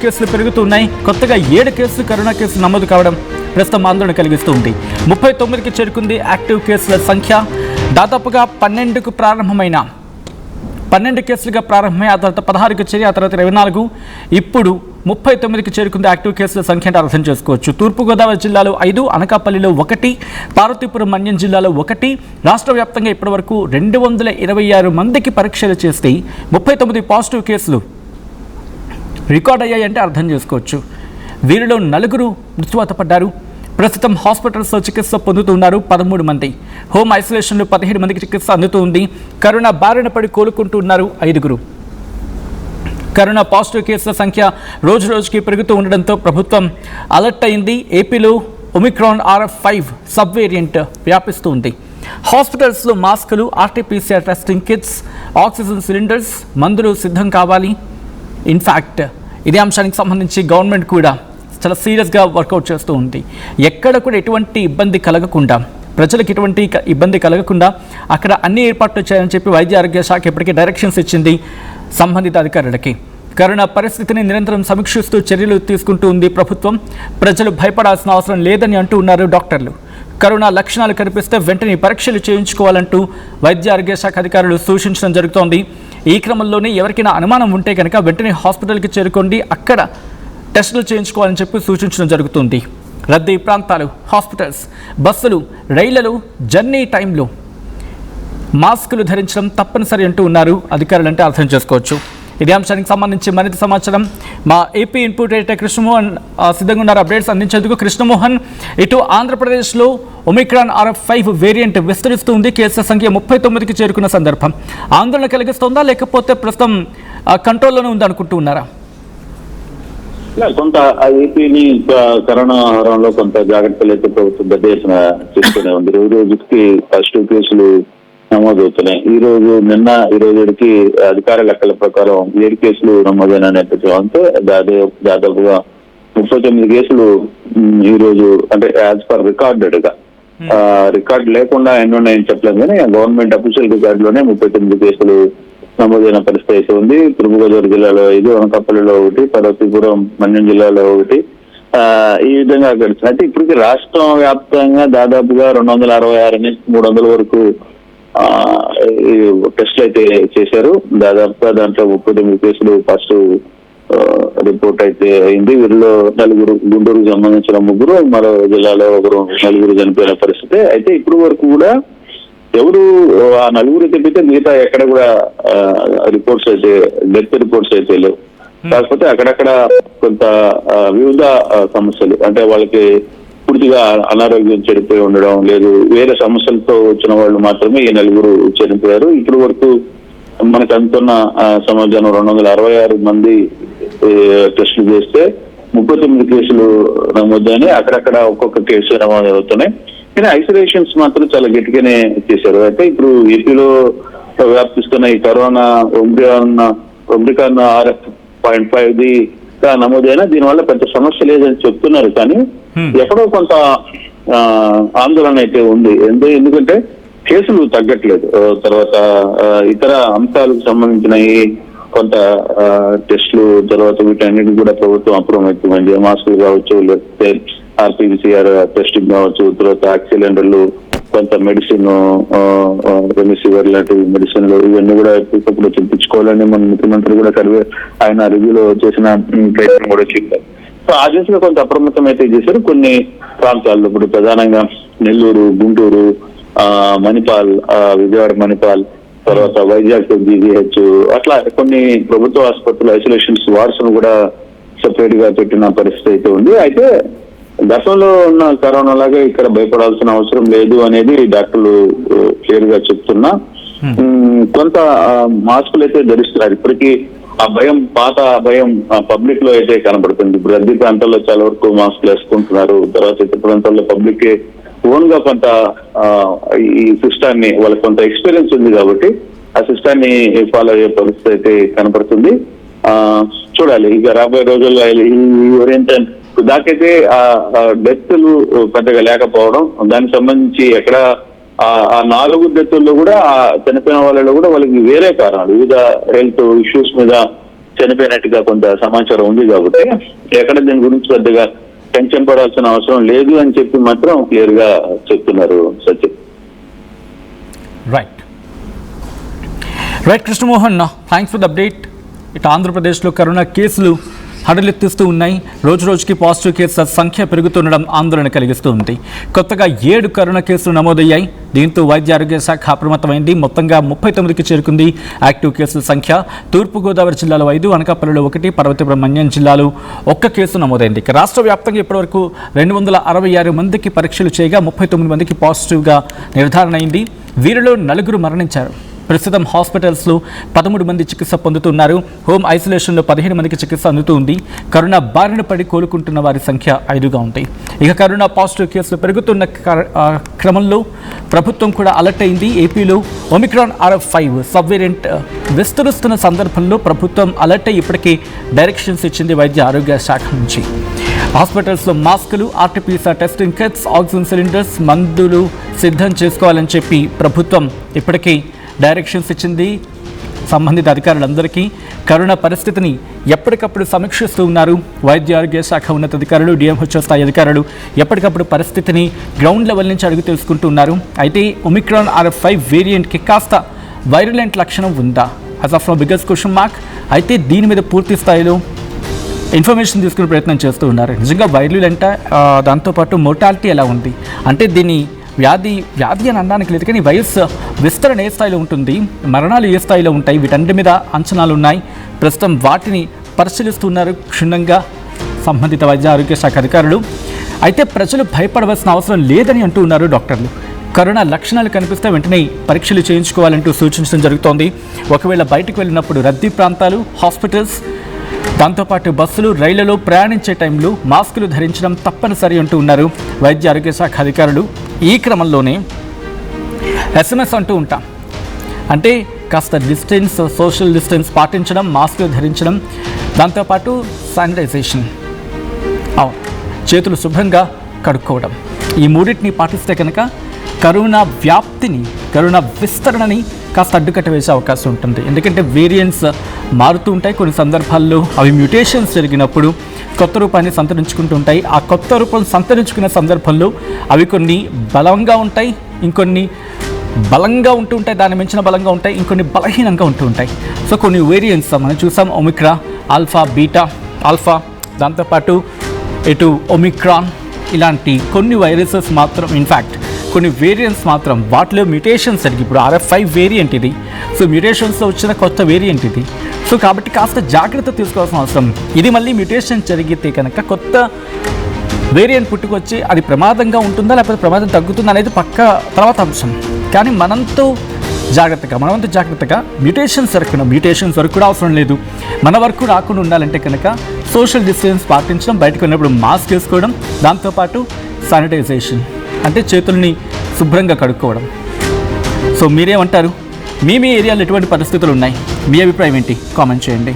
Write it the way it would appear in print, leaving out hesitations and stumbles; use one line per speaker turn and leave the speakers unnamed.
కేసులు పెరుగుతున్నాయి. కొత్తగా 7 కేసులు కరోనా కేసులు నమోదు కావడం ప్రస్తుతం ఆందోళన కలిగిస్తుంది. 39కి చేరుకుంది యాక్టివ్ కేసుల సంఖ్య. దాదాపుగా 12 కేసులుగా ప్రారంభమై ఆ తర్వాత 16కి చేరి ఆ తర్వాత 24, ఇప్పుడు 39కి చేరుకుంది యాక్టివ్ కేసుల సంఖ్య అంటే అర్థం చేసుకోవచ్చు. తూర్పుగోదావరి జిల్లాలో 5, అనకాపల్లిలో 1, పార్వతీపురం మన్యం జిల్లాలో 1. రాష్ట్ర వ్యాప్తంగా ఇప్పటివరకు 226 మందికి పరీక్షలు చేస్తే 39 పాజిటివ్ కేసులు రికార్డ్ అయ్యాయంటే అర్థం చేసుకోవచ్చు. వీరిలో 4 మృత్యువాత పడ్డారు. ప్రస్తుతం హాస్పిటల్స్లో చికిత్స పొందుతున్నారు 13 మంది. హోమ్ ఐసోలేషన్లో 17 మందికి చికిత్స అందుతుంది. కరోనా బారిన పడి కోలుకుంటున్నారు 5. కరోనా పాజిటివ్ కేసుల సంఖ్య రోజుకి పెరుగుతూ ఉండడంతో ప్రభుత్వం అలర్ట్ అయింది. ఏపీలో ఒమిక్రాన్ RF5 సబ్ వేరియంట్ వ్యాపిస్తుంది. హాస్పిటల్స్లో మాస్కులు, RT-PCR testing kits, oxygen cylinders, మందులు సిద్ధం కావాలి. ఇన్ఫ్యాక్ట్ ఇదే అంశానికి సంబంధించి గవర్నమెంట్ కూడా చాలా సీరియస్గా వర్కౌట్ చేస్తూ ఉంది. ఎక్కడ కూడా ఎటువంటి ఇబ్బంది కలగకుండా, ప్రజలకు ఎటువంటి ఇబ్బంది కలగకుండా అక్కడ అన్ని ఏర్పాట్లు చేయాలని చెప్పి వైద్య ఆరోగ్య శాఖ ఇప్పటికే డైరెక్షన్స్ ఇచ్చింది సంబంధిత అధికారులకి. కరోనా పరిస్థితిని నిరంతరం సమీక్షిస్తూ చర్యలు తీసుకుంటూ ఉంది ప్రభుత్వం. ప్రజలు భయపడాల్సిన అవసరం లేదని అంటూ ఉన్నారు డాక్టర్లు. కరోనా లక్షణాలు కనిపిస్తే వెంటనే పరీక్షలు చేయించుకోవాలంటూ వైద్య ఆరోగ్య శాఖ అధికారులు సూచించడం జరుగుతోంది. ఈ క్రమంలోనే ఎవరికైనా అనుమానం ఉంటే కనుక వెంటనే హాస్పిటల్కి చేరుకోండి, అక్కడ టెస్టులు చేయించుకోవాలని చెప్పి సూచించడం జరుగుతుంది. రద్దీ ప్రాంతాలు, హాస్పిటల్స్, బస్సులు, రైళ్లలో జర్నీ టైంలో మాస్కులు ధరించడం తప్పనిసరి అంటూ ఉన్నారు అధికారులు అంటే అర్థం చేసుకోవచ్చు. ఇదే అంశానికి సంబంధించి మరింత సమాచారం మా ఏపీ ఇన్పుట్ ఎడిటర్ కృష్ణమోహన్ సిద్ధంగా ఉన్నారు అప్డేట్స్ అందించేందుకు. కృష్ణమోహన్, ఇటు ఆంధ్రప్రదేశ్లో ఒమిక్రాన్ RF5 వేరియంట్ విస్తరిస్తుంది. కేసుల సంఖ్య 39కి చేరుకున్న సందర్భం ఆందోళన కలిగిస్తుందా, లేకపోతే ప్రస్తుతం కంట్రోల్లోనే ఉంది అనుకుంటూ ఉన్నారా?
కొంత ఏపీని కరోనా హారంలో కొంత జాగ్రత్తలు అయితే ప్రభుత్వం పెద్ద ఎత్తున తీసుకునే ఉంది. రోజుకి పాజిటివ్ కేసులు నమోదవుతున్నాయి. ఈ రోజుకి అధికార లెక్కల ప్రకారం 7 కేసులు నమోదైన నేపథ్యంతో దాదాపుగా 39 కేసులు ఈ రోజు అంటే యాజ్ పర్ రికార్డెడ్ గా, రికార్డు లేకుండా ఎన్ని ఉన్నాయని చెప్పలేదు కానీ గవర్నమెంట్ అఫీషియల్ రికార్డులోనే 39 కేసులు నమోదైన పరిస్థితి అయితే ఉంది. తూర్పుగోదావరి జిల్లాలో 5, అనకాపల్లిలో 1, పార్వతీపురం మన్యం జిల్లాలో 1. ఈ విధంగా గడిచిన అయితే ఇప్పటికి రాష్ట్రం వ్యాప్తంగా దాదాపుగా 266 నుంచి 300 వరకు టెస్టులు అయితే చేశారు. దాదాపుగా దాంట్లో 39 కేసులు పాజిటివ్ రిపోర్ట్ అయితే అయింది. వీరిలో 4 గుంటూరుకు సంబంధించిన 3, మరో జిల్లాలో 4 చనిపోయిన పరిస్థితి. అయితే ఇప్పుడు వరకు కూడా ఎవరు ఆ 4 తప్పితే మిగతా ఎక్కడ కూడా రిపోర్ట్స్ అయితే డెత్ రిపోర్ట్స్ అయితే లేవు. కాకపోతే అక్కడక్కడ కొంత వివిధ సమస్యలు అంటే వాళ్ళకి పూర్తిగా అనారోగ్యం చెడిపోయి ఉండడం, లేదు వేరే సమస్యలతో వచ్చిన వాళ్ళు మాత్రమే ఈ 4 చనిపోయారు. ఇప్పుడు వరకు మనకు అందుతున్న సమాచారం 266 మంది టెస్టులు చేస్తే 39 కేసులు నమోదైనాయి. అక్కడక్కడ ఒక్కొక్క కేసు నమోదు అవుతున్నాయి. కానీ ఐసోలేషన్స్ మాత్రం చాలా గట్టిగానే చేశారు. అయితే ఇప్పుడు ఏపీలో వ్యాపిస్తున్న ఈ కరోనా ఒమిక్రాన్ RF.5 నమోదైనా దీనివల్ల పెద్ద సమస్య లేదని చెప్తున్నారు. కానీ ఎక్కడో కొంత ఆందోళన అయితే ఉంది. ఎందుకంటే కేసులు తగ్గట్లేదు. తర్వాత ఇతర అంశాలకు సంబంధించిన కొంత టెస్టులు, తర్వాత వీటన్నిటి కూడా ప్రభుత్వం అప్రమత్తమైంది. మాస్కులు కావచ్చు, లేకపోతే RT-PCR టెస్టింగ్ కావచ్చు, తర్వాత ఆక్సిలిండర్లు, కొంత మెడిసిన్, రెమిసివర్ లాంటి మెడిసిన్లు ఇవన్నీ కూడా ఇప్పుడు తెప్పించుకోవాలని మన ముఖ్యమంత్రి కూడా ఆయన రివ్యూలో చేసిన ప్రయత్నం కూడా చెప్పారు. సో ఆ దిశగా కొంత అప్రమత్తం అయితే చేశారు. కొన్ని ప్రాంతాల్లో ఇప్పుడు ప్రధానంగా నెల్లూరు, గుంటూరు, మణిపాల్, విజయవాడ మణిపాల్, తర్వాత వైజాగ్ GGH, అట్లా కొన్ని ప్రభుత్వ ఆసుపత్రులు ఐసోలేషన్స్ వార్డ్స్ ను కూడా సెపరేట్ గా పెట్టిన పరిస్థితి అయితే ఉంది. అయితే గతంలో ఉన్న కరోనా లాగా ఇక్కడ భయపడాల్సిన అవసరం లేదు అనేది డాక్టర్లు క్లియర్ గా చెప్తున్నా. కొంత మాస్కులు అయితే ధరిస్తున్నారు. ఇప్పటికీ ఆ భయం, పాత భయం పబ్లిక్ లో అయితే కనబడుతుంది. ఇప్పుడు రద్దీ ప్రాంతాల్లో చాలా వరకు మాస్కులు వేసుకుంటున్నారు. తర్వాత ఇతర ప్రాంతాల్లో పబ్లిక్ ఓన్ గా కొంత ఈ సిస్టాన్ని వాళ్ళకి కొంత ఎక్స్పీరియన్స్ ఉంది కాబట్టి ఆ సిస్టాన్ని ఫాలో అయ్యే పరిస్థితి అయితే కనపడుతుంది. చూడాలి ఇక రాబోయే రోజుల్లో ఓరియంటెడ్ దాకైతే డెత్లు పెద్దగా లేకపోవడం, దానికి సంబంధించి ఎక్కడ ఆ 4 డెత్తుల్లో కూడా చనిపోయిన వాళ్ళలో కూడా వాళ్ళకి వేరే కారణాలు, వివిధ హెల్త్ ఇష్యూస్ మీద చనిపోయినట్టుగా కొంత సమాచారం ఉంది కాబట్టి ఎక్కడ దీని గురించి పెద్దగా టెన్షన్ పడాల్సిన అవసరం లేదు అని చెప్పి మాత్రం క్లియర్ గా చెప్తున్నారు Satyam.
Right Krishnamohan, thanks for the update. ఇటు ఆంధ్రప్రదేశ్లో కరోనా కేసులు హడలెత్తిస్తూ ఉన్నాయి. రోజు రోజుకి పాజిటివ్ కేసుల సంఖ్య పెరుగుతుండడం ఆందోళన కలిగిస్తూ ఉంది. కొత్తగా 7 కరోనా కేసులు నమోదయ్యాయి. దీంతో వైద్య ఆరోగ్య శాఖ అప్రమత్తమైంది. మొత్తంగా 39కి చేరుకుంది యాక్టివ్ కేసుల సంఖ్య. తూర్పుగోదావరి జిల్లాలో 5, అనకాపల్లిలో 1, పార్వతీపురం మన్యం జిల్లాలో 1 కేసు నమోదైంది. రాష్ట్ర వ్యాప్తంగా ఇప్పటివరకు 266 మందికి పరీక్షలు చేయగా 39 మందికి పాజిటివ్గా నిర్ధారణ అయింది. వీరిలో 4 మరణించారు. ప్రస్తుతం హాస్పిటల్స్లో 13 మంది చికిత్స పొందుతున్నారు. హోమ్ ఐసోలేషన్లో 15 మందికి చికిత్స అందుతూ ఉంది. కరోనా బారిన పడి కోలుకుంటున్న వారి సంఖ్య 5గా ఉంది. ఇక కరోనా పాజిటివ్ కేసులు పెరుగుతున్న క్రమంలో ప్రభుత్వం కూడా అలర్ట్ అయింది. ఏపీలో ఒమిక్రాన్ RF5 సబ్ వేరియంట్ విస్తరిస్తున్న సందర్భంలో ప్రభుత్వం అలర్ట్ అయ్యి ఇప్పటికీ డైరెక్షన్స్ ఇచ్చింది వైద్య ఆరోగ్య శాఖ నుంచి. హాస్పిటల్స్లో మాస్కులు, RT-PCR testing kits, oxygen cylinders, మందులు సిద్ధం చేసుకోవాలని చెప్పి ప్రభుత్వం ఇప్పటికీ డైరెక్షన్స్ ఇచ్చింది సంబంధిత అధికారులందరికీ. కరోనా పరిస్థితిని ఎప్పటికప్పుడు సమీక్షిస్తూ ఉన్నారు వైద్య ఆరోగ్య శాఖ ఉన్నతాధికారులు, DMHO స్థాయి అధికారులు ఎప్పటికప్పుడు పరిస్థితిని గ్రౌండ్ లెవెల్ నుంచి అడుగు తెలుసుకుంటూ ఉన్నారు. అయితే ఒమిక్రాన్ RF5 వేరియంట్కి కాస్త వైరలెంట్ లక్షణం ఉందా? As of now biggest question mark. అయితే దీని మీద పూర్తి స్థాయిలో ఇన్ఫర్మేషన్ తీసుకునే ప్రయత్నం చేస్తూ ఉన్నారు. నిజంగా వైరలెంట, దాంతోపాటు మోర్టాలిటీ ఎలా ఉంది అంటే దీని వ్యాధి అని అనడానికి లేదు, కానీ వైరస్ విస్తరణ ఏ స్థాయిలో ఉంటుంది, మరణాలు ఏ స్థాయిలో ఉంటాయి, వీటన్నిటి మీద అంచనాలు ఉన్నాయి. ప్రస్తుతం వాటిని పరిశీలిస్తున్నారు క్షుణ్ణంగా సంబంధిత వైద్య ఆరోగ్య శాఖ అధికారులు. అయితే ప్రజలు భయపడవలసిన అవసరం లేదని అంటూ ఉన్నారు డాక్టర్లు. కరోనా లక్షణాలు కనిపిస్తే వెంటనే పరీక్షలు చేయించుకోవాలంటూ సూచించడం జరుగుతోంది. ఒకవేళ బయటకు వెళ్ళినప్పుడు రద్దీ ప్రాంతాలు, హాస్పిటల్స్, దాంతోపాటు బస్సులు, రైళ్లలో ప్రయాణించే టైంలో మాస్కులు ధరించడం తప్పనిసరి అంటూ ఉన్నారు వైద్య ఆరోగ్య శాఖ అధికారులు. ఈ క్రమంలోనే SMS అంటూ ఉంటాం, అంటే కాస్త డిస్టెన్స్, సోషల్ డిస్టెన్స్ పాటించడం, మాస్కులు ధరించడం, దాంతోపాటు శానిటైజేషన్, చేతులు శుభ్రంగా కడుక్కోవడం, ఈ మూడింటిని పాటిస్తే కనుక కరోనా వ్యాప్తిని, కరోనా విస్తరణని కాస్త అడ్డుకట్ట వేసే అవకాశం ఉంటుంది. ఎందుకంటే వేరియంట్స్ మారుతూ ఉంటాయి. కొన్ని సందర్భాల్లో అవి మ్యూటేషన్స్ జరిగినప్పుడు కొత్త రూపాన్ని సంతరించుకుంటూ ఉంటాయి. ఆ కొత్త రూపం సంతరించుకునే సందర్భంలో అవి కొన్ని బలంగా ఉంటాయి, ఇంకొన్ని బలంగా ఉంటూ ఉంటాయి, దాన్ని మించిన బలంగా ఉంటాయి, ఇంకొన్ని బలహీనంగా ఉంటూ ఉంటాయి. సో కొన్ని వేరియంట్స్ మనం చూసాం, ఒమిక్రా, ఆల్ఫా, బీటా, ఆల్ఫా, దాంతోపాటు ఇటు ఒమిక్రాన్, ఇలాంటి కొన్ని వైరసెస్ మాత్రం, ఇన్ఫ్యాక్ట్ కొన్ని వేరియంట్స్ మాత్రం వాటిలో మ్యూటేషన్స్ జరిగి, ఇప్పుడు RF5 వేరియంట్ ఇది, సో మ్యూటేషన్స్లో వచ్చిన కొత్త వేరియంట్ ఇది. సో కాబట్టి కాస్త జాగ్రత్త తీసుకోవాల్సిన అవసరం. ఇది మళ్ళీ మ్యూటేషన్ జరిగితే కనుక కొత్త వేరియంట్ పుట్టుకొచ్చి అది ప్రమాదంగా ఉంటుందా లేకపోతే ప్రమాదం తగ్గుతుందా అనేది పక్క తర్వాత అంశం. కానీ మనవంతు జాగ్రత్తగా మ్యూటేషన్స్ వరకు కూడా అవసరం లేదు. మన వరకు రాకుండా ఉండాలంటే కనుక సోషల్ డిస్టెన్స్ పాటించడం, బయటకు వెళ్ళినప్పుడు మాస్క్ వేసుకోవడం, దాంతోపాటు శానిటైజేషన్ అంటే చేతుల్ని శుభ్రంగా కడుక్కోవడం. సో మీరేమంటారు? మీ ఏరియాలో ఎటువంటి పరిస్థితులు ఉన్నాయి? మీ అభిప్రాయం ఏంటి? కామెంట్ చేయండి.